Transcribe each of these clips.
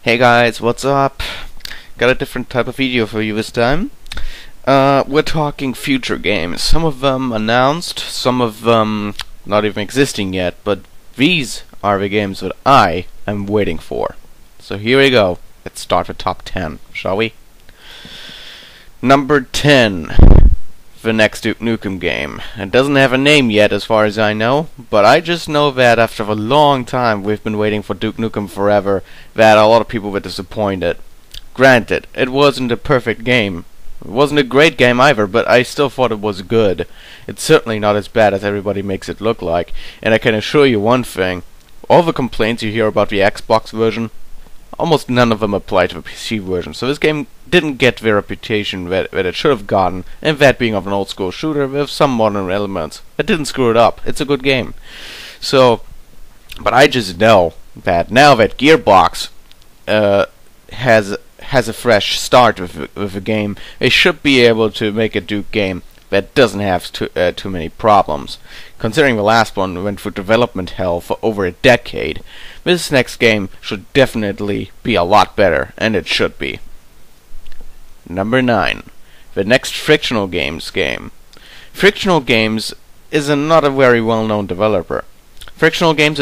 Hey guys, what's up? Got a different type of video for you this time. We're talking future games. Some of them announced, some of them not even existing yet, but these are the games that I am waiting for. So here we go. Let's start with top 10, shall we? Number 10. The next Duke Nukem game. It doesn't have a name yet as far as I know, but I just know that after a long time we've been waiting for Duke Nukem Forever, that a lot of people were disappointed. Granted, it wasn't a perfect game. It wasn't a great game either, but I still thought it was good. It's certainly not as bad as everybody makes it look like, and I can assure you one thing. All the complaints you hear about the Xbox version, almost none of them apply to the PC version, so this game didn't get the reputation that it should have gotten, and that being of an old school shooter with some modern elements. It didn't screw it up. It's a good game. So, but I just know that now that Gearbox has a fresh start with the game, they should be able to make a Duke game that doesn't have too many problems. Considering the last one went through development hell for over a decade, this next game should definitely be a lot better, and it should be. Number 9. The next Frictional Games game. Frictional Games is not a very well-known developer. Frictional Games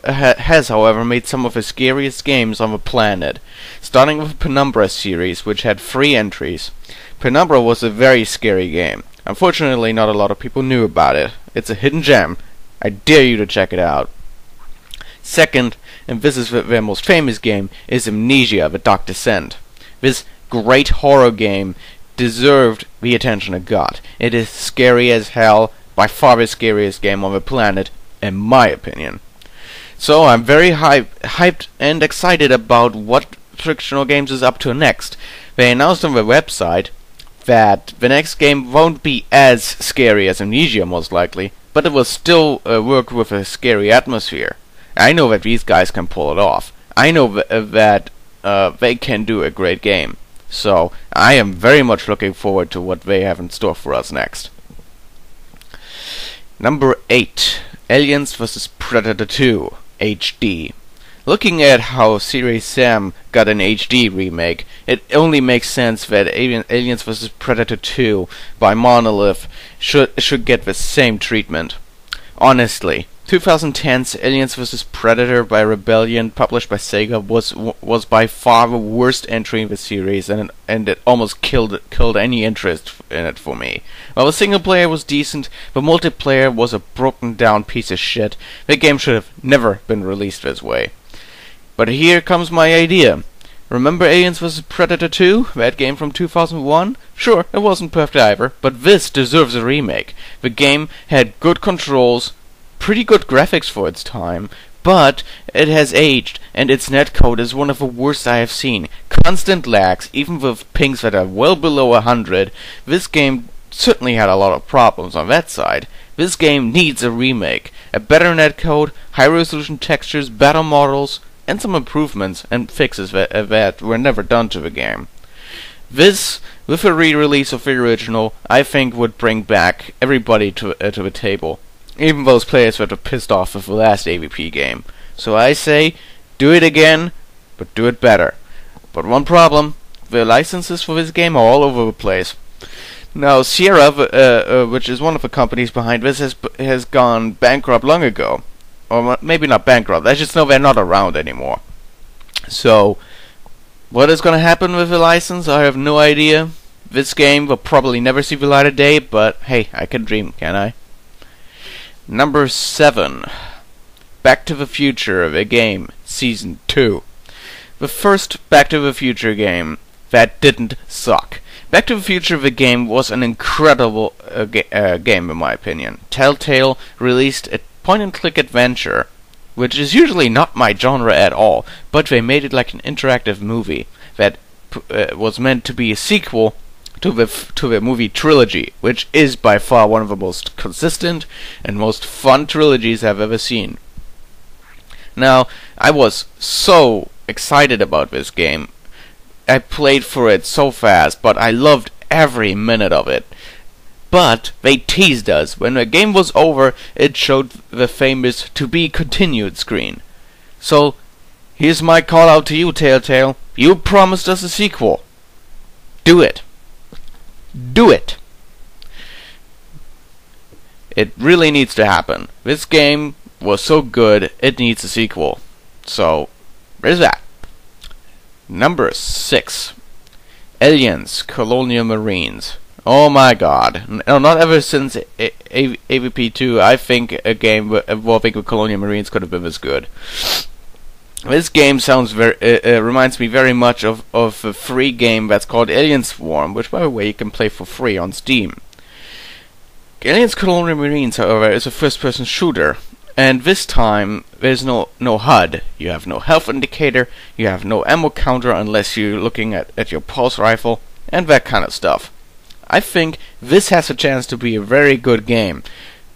has, however, made some of the scariest games on the planet, starting with the Penumbra series, which had 3 entries. Penumbra was a very scary game. Unfortunately, not a lot of people knew about it. It's a hidden gem. I dare you to check it out. Second, and this is their most famous game, is Amnesia: The Dark Descent. This great horror game deserved the attention it got. It is scary as hell, by far the scariest game on the planet, in my opinion. So I'm very hyped and excited about what Frictional Games is up to next. They announced on their website that the next game won't be as scary as Amnesia, most likely, but it will still work with a scary atmosphere. I know that these guys can pull it off. I know that they can do a great game. So I am very much looking forward to what they have in store for us next. Number 8. Aliens vs. Predator 2 HD. Looking at how Serious Sam got an HD remake, it only makes sense that Aliens vs. Predator 2 by Monolith should get the same treatment. Honestly, 2010's Aliens vs. Predator by Rebellion, published by Sega, was by far the worst entry in the series, and it almost killed any interest in it for me. While the single player was decent, the multiplayer was a broken down piece of shit. The game should have never been released this way. But here comes my idea. Remember Aliens vs. Predator 2? That game from 2001? Sure, it wasn't perfect either, but this deserves a remake. The game had good controls, pretty good graphics for its time, but it has aged, and its netcode is one of the worst I have seen. Constant lags, even with pings that are well below 100. This game certainly had a lot of problems on that side. This game needs a remake. A better netcode, high-resolution textures, better models, and some improvements and fixes that were never done to the game. This, with a re-release of the original, I think would bring back everybody to the table. Even those players that were pissed off with the last AVP game. So I say, do it again, but do it better. But one problem, the licenses for this game are all over the place. Now, Sierra, which is one of the companies behind this, has gone bankrupt long ago. Or maybe not bankrupt, I just know they're not around anymore. So, what is going to happen with the license? I have no idea. This game will probably never see the light of day, but hey, I can dream, can't I? Number 7. Back to the Future, the game, Season 2. The first Back to the Future game that didn't suck. Back to the Future, the game, was an incredible game in my opinion. Telltale released a point-and-click adventure, which is usually not my genre at all, but they made it like an interactive movie that was meant to be a sequel to the movie trilogy, which is by far one of the most consistent and most fun trilogies I've ever seen. Now, I was so excited about this game. I played for it so fast, but I loved every minute of it. But they teased us. When the game was over, it showed the famous "to be continued" screen. So Here's my call out to you, Telltale. You promised us a sequel. Do it. Do it. It really needs to happen. This game was so good, it needs a sequel. So, there's that. Number 6. Aliens, Colonial Marines. Oh my god. No, not ever since AVP2, I think a game involving the Colonial Marines could have been this good. This game sounds reminds me very much of a free game that's called Alien Swarm, which by the way you can play for free on Steam. Aliens Colonial Marines, however, is a first-person shooter, and this time there's no HUD. You have no health indicator, you have no ammo counter unless you're looking at your pulse rifle, and that kind of stuff. I think this has a chance to be a very good game.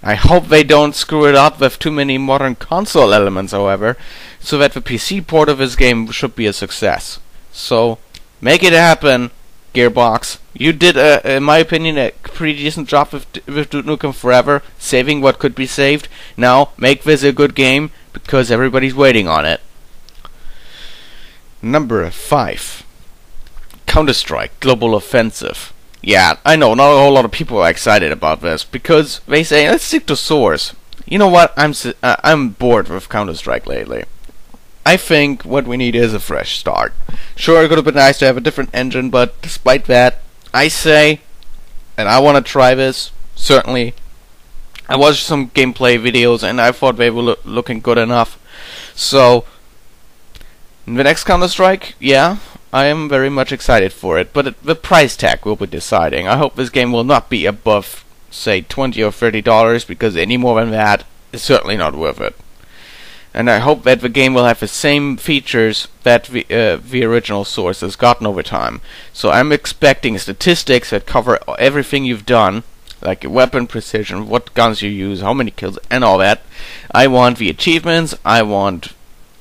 I hope they don't screw it up with too many modern console elements, however, so that the PC port of this game should be a success. So, make it happen, Gearbox. You did, in my opinion, a pretty decent job with Duke Nukem Forever, saving what could be saved. Now, make this a good game, because everybody's waiting on it. Number 5. Counter-Strike Global Offensive. Yeah, I know, not a whole lot of people are excited about this, because they say, let's stick to source. You know what, I'm bored with Counter-Strike lately. I think what we need is a fresh start. Sure, it could have been nice to have a different engine, but despite that, I say, and I want to try this, certainly. I watched some gameplay videos, and I thought they were looking good enough. So, the next Counter-Strike, yeah, I am very much excited for it, but the price tag will be deciding. I hope this game will not be above, say, $20 or $30, because any more than that is certainly not worth it. And I hope that the game will have the same features that the original source has gotten over time. So I'm expecting statistics that cover everything you've done, like your weapon precision, what guns you use, how many kills, and all that. I want the achievements, I want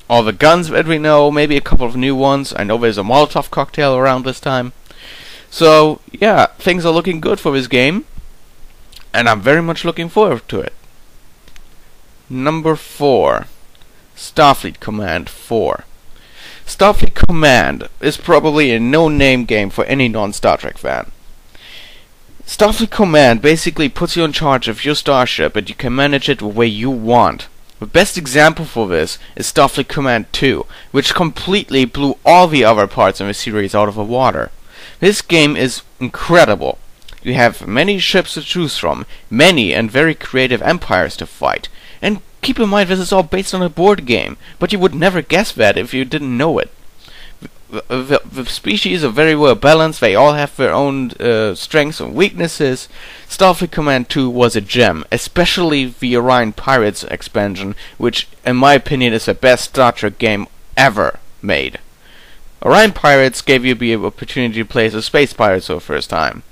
all the guns that we know, maybe a couple of new ones. I know there's a Molotov cocktail around this time. So, yeah, things are looking good for this game, and I'm very much looking forward to it. Number 4. Starfleet Command 4. Starfleet Command is probably a no-name game for any non-Star Trek fan. Starfleet Command basically puts you in charge of your starship, and you can manage it the way you want. The best example for this is Starfleet Command 2, which completely blew all the other parts in the series out of the water. This game is incredible. You have many ships to choose from, many and very creative empires to fight. And keep in mind this is all based on a board game, but you would never guess that if you didn't know it. The species are very well balanced, they all have their own strengths and weaknesses. Starfleet Command 2 was a gem, especially the Orion Pirates expansion, which in my opinion is the best Star Trek game ever made. Orion Pirates gave you the opportunity to play as a space pirate for the first time.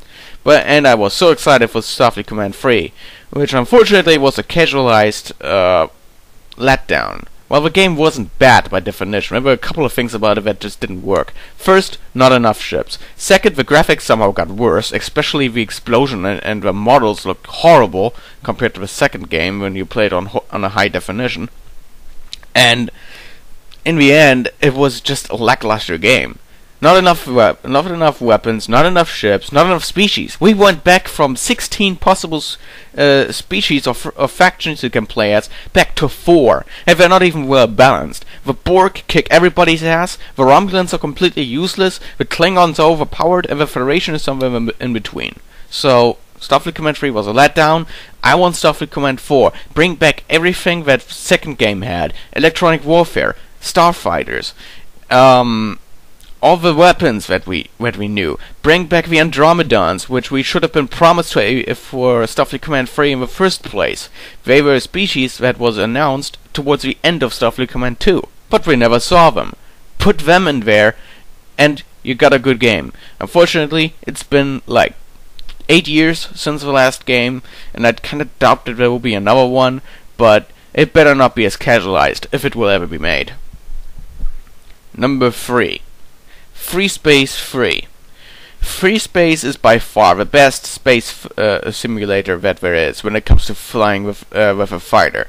And I was so excited for Starfleet Command 3, which unfortunately was a casualized letdown. Well, the game wasn't bad by definition. There were a couple of things about it that just didn't work. First, not enough ships. Second, the graphics somehow got worse, especially the explosion and the models looked horrible compared to the second game when you played on a high definition. And in the end, it was just a lackluster game. Not enough weapons, not enough ships, not enough species. We went back from 16 possible species or factions you can play as, back to 4. And they're not even well balanced. The Borg kick everybody's ass, the Romulans are completely useless, the Klingons are overpowered, and the Federation is somewhere in between. So, Starfleet Command 3 was a letdown. I want Starfleet Command 4. Bring back everything that second game had. Electronic warfare, starfighters, all the weapons that we knew. Bring back the Andromedons, which we should have been promised for Starfleet Command 3 in the first place. They were a species that was announced towards the end of Starfleet Command 2, but we never saw them. Put them in there, and you got a good game. Unfortunately, it's been like 8 years since the last game, and I kind of doubt that there will be another one, but it better not be as casualized, if it will ever be made. Number 3. Free Space 3. Free Space is by far the best space simulator that there is when it comes to flying with a fighter.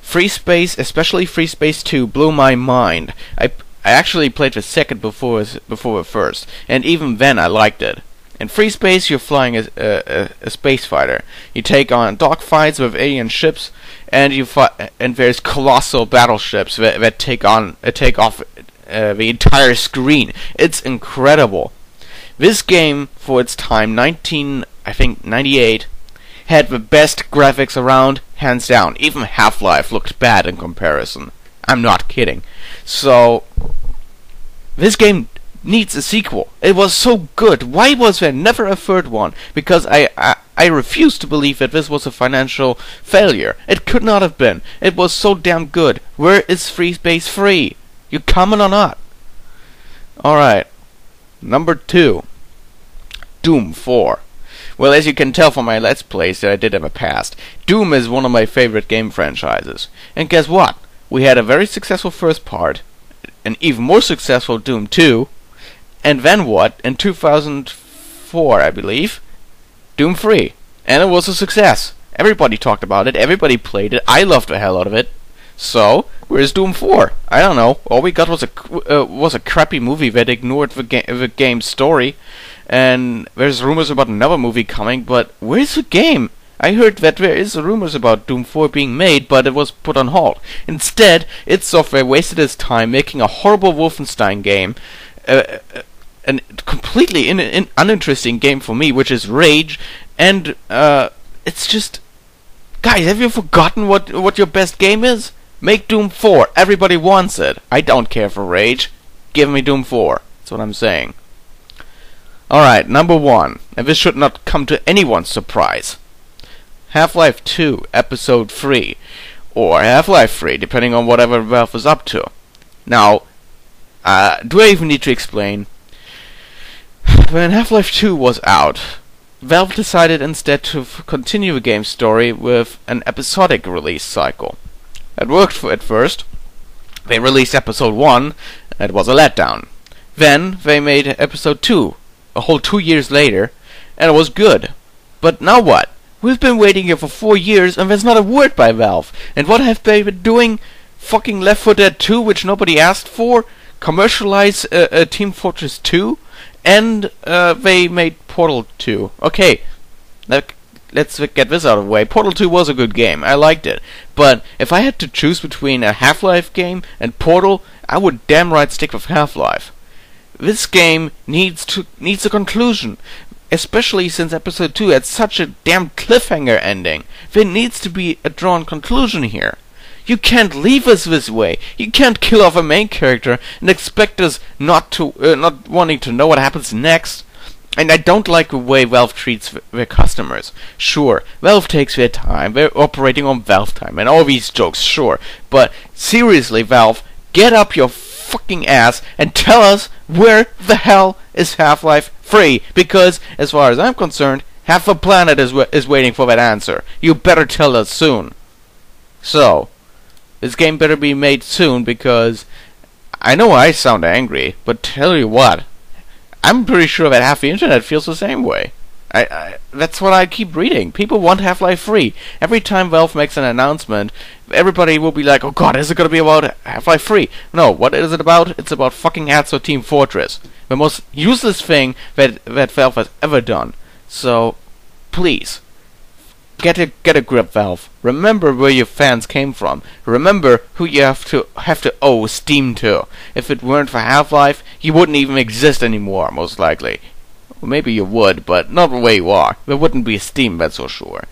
Free Space, especially Free Space 2, blew my mind. I actually played the second before the first, and even then I liked it. In Free Space, you're flying a space fighter. You take on dogfights with alien ships, and there's colossal battleships that take off the entire screen. It's incredible. This game, for its time, 98, had the best graphics around, hands down. Even Half-Life looked bad in comparison. I'm not kidding. So, this game needs a sequel. It was so good. Why was there never a third one? Because I refuse to believe that this was a financial failure. It could not have been. It was so damn good. Where is Free Space 3? You coming or not? Alright. Number 2. Doom 4. Well, as you can tell from my Let's Plays that I did in the past, Doom is one of my favorite game franchises. And guess what? We had a very successful first part, an even more successful Doom 2, and then what? In 2004, I believe, Doom 3. And it was a success. Everybody talked about it, everybody played it, I loved the hell out of it. So, where's Doom 4? I don't know. All we got was a crappy movie that ignored the game's story. And there's rumors about another movie coming, but where's the game? I heard that there is rumors about Doom 4 being made, but it was put on hold. Instead, id Software wasted its time making a horrible Wolfenstein game, a completely uninteresting game for me, which is Rage, and it's just... Guys, have you forgotten what your best game is? Make Doom 4. Everybody wants it. I don't care for Rage. Give me Doom 4. That's what I'm saying. Alright, number 1. And this should not come to anyone's surprise. Half-Life 2, Episode 3. Or Half-Life 3, depending on whatever Valve is up to. Now, do I even need to explain? When Half-Life 2 was out, Valve decided instead to continue the game's story with an episodic release cycle. It worked at first. They released Episode 1, and it was a letdown. Then they made Episode 2, a whole 2 years later, and it was good. But now what? We've been waiting here for 4 years, and there's not a word by Valve. And what have they been doing? Fucking Left 4 Dead 2, which nobody asked for? Commercialize Team Fortress 2? And they made Portal 2. Okay, let's get this out of the way. Portal 2 was a good game. I liked it. But if I had to choose between a Half-Life game and Portal, I would damn right stick with Half-Life. This game needs a conclusion. Especially since Episode 2 had such a damn cliffhanger ending. There needs to be a drawn conclusion here. You can't leave us this way. You can't kill off a main character and expect us not wanting to know what happens next. And I don't like the way Valve treats their customers. Sure, Valve takes their time. They're operating on Valve time and all these jokes, sure. But seriously, Valve, get up your fucking ass and tell us where the hell is Half-Life 3. Because, as far as I'm concerned, half the planet is waiting for that answer. You better tell us soon. So, this game better be made soon, because I know I sound angry, but tell you what, I'm pretty sure that half the internet feels the same way. That's what I keep reading. People want Half-Life 3. Every time Valve makes an announcement, everybody will be like, oh god, is it gonna be about Half-Life 3? No, what is it about? It's about fucking ads or Team Fortress. The most useless thing that Valve has ever done. So, please, get a grip, Valve. Remember where your fans came from. Remember who you have to owe Steam to. If it weren't for Half-Life, you wouldn't even exist anymore, most likely. Well, maybe you would, but not the way you are. There wouldn't be a Steam, that's for sure.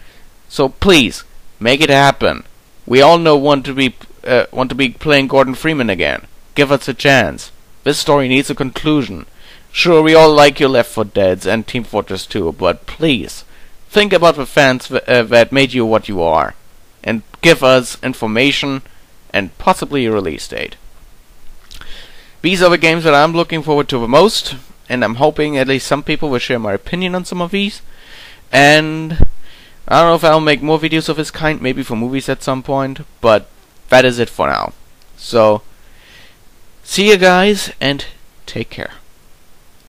So please, make it happen. We all want to be playing Gordon Freeman again. Give us a chance. This story needs a conclusion. Sure, we all like your Left 4 Deads and Team Fortress 2, but please, think about the fans that made you what you are, and give us information and possibly a release date. These are the games that I'm looking forward to the most, and I'm hoping at least some people will share my opinion on some of these. And I don't know if I'll make more videos of this kind, maybe for movies at some point, but that is it for now. So, see you guys, and take care.